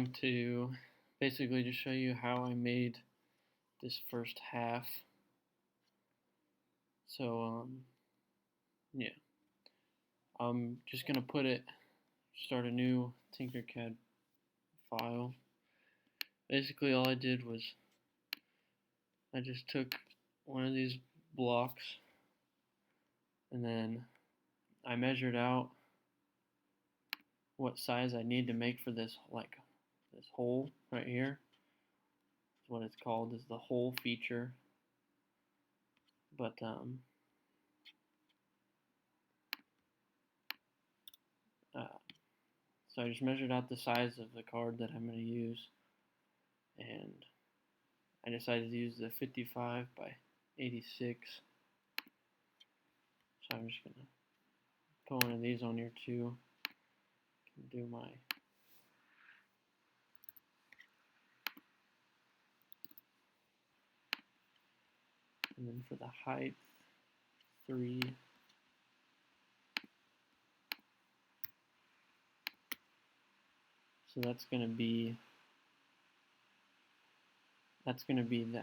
going to basically just show you how I made this first half. So, yeah, I'm just gonna start a new Tinkercad file. Basically, all I did was I just took one of these blocks and then I measured out what size I need to make for this hole right here. What it's called is the hole feature. But so I just measured out the size of the card that I'm going to use, and I decided to use the 55 by 86. So I'm just going to put one of these on here too. Do my and then for the height, 3. So that's gonna be the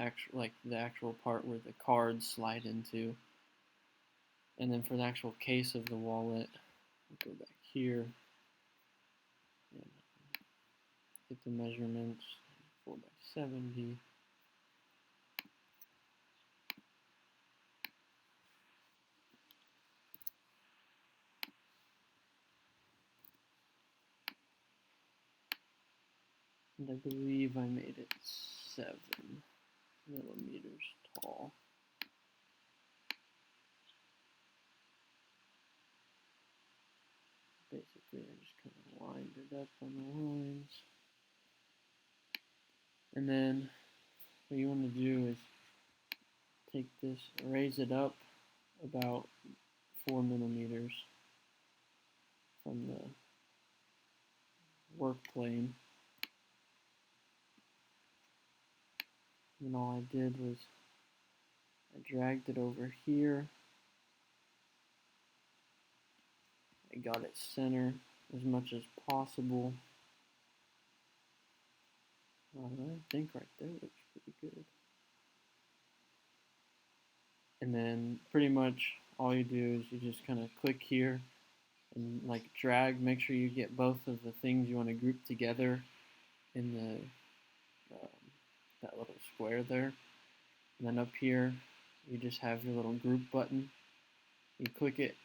actual part where the cards slide into. And then for the actual case of the wallet, I'll go back here and get the measurements, 4 by 70. And I believe I made it 7 millimeters tall. Basically, I just kind of lined it up on the lines. And then what you want to do is take this, raise it up about 4 millimeters from the work plane. And all I did was I dragged it over here. I got it center as much as possible. I think right there looks pretty good. And then pretty much all you do is you just kind of click here and like drag, make sure you get both of the things you want to group together in that little square there. And then up here you just have your little group button. You click it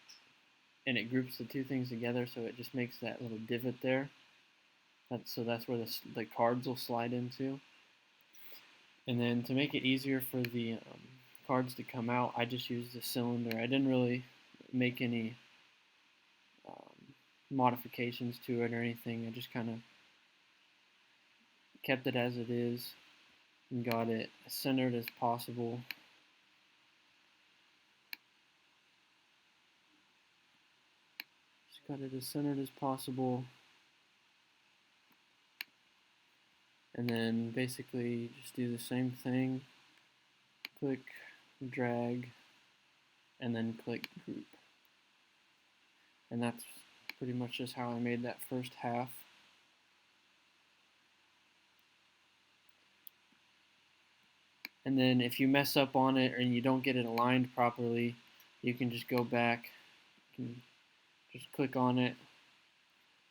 and it groups the two things together, so it just makes that little divot there. That's where the cards will slide into. And then to make it easier for the cards to come out, I just used the cylinder. I didn't really make any modifications to it or anything. I just kind of kept it as it is and got it as centered as possible. Just got it as centered as possible. And then basically just do the same thing. Click, drag, and then click group. And that's pretty much just how I made that first half. And then if you mess up on it and you don't get it aligned properly, you can just go back, you can just click on it,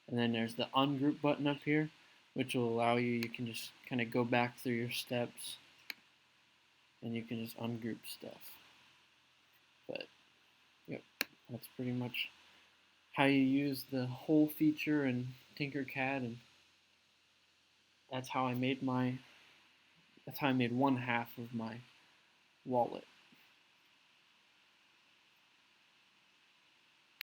and then there's the ungroup button up here, which will allow you can just kind of go back through your steps and you can just ungroup stuff. But yep, that's pretty much how you use the hole feature in Tinkercad, and that's how I made one half of my wallet.